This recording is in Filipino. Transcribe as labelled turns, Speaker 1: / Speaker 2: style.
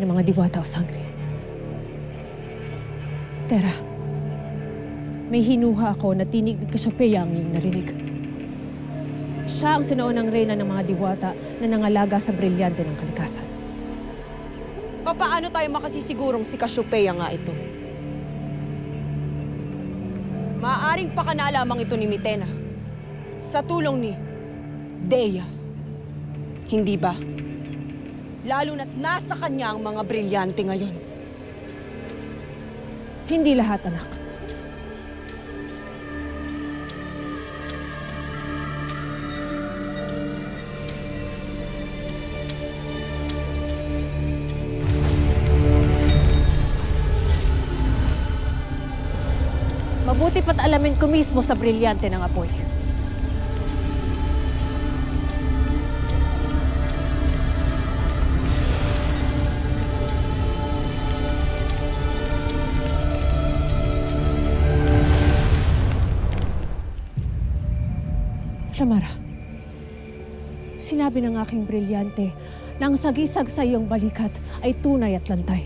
Speaker 1: ng mga diwata o sangre. Tera, may hinuha ako na tinig ni Cassiopeia ang iyong narinig. Siya ang sinaunang reyna ng mga diwata na nangalaga sa brilyante ng kalikasan.
Speaker 2: Paano tayo makasisigurong si Cassiopeia nga ito? Maaaring pakana lamang ito ni Mitena sa tulong ni Dea. Hindi ba? Lalo na't nasa kanya ang mga brilyante ngayon.
Speaker 1: Hindi lahat, anak. Mabuti pa't alamin ko mismo sa brilyante ng apoy. Clamara, sinabi ng aking brilyante na ang sagisag sa iyong balikat ay tunay at lantay.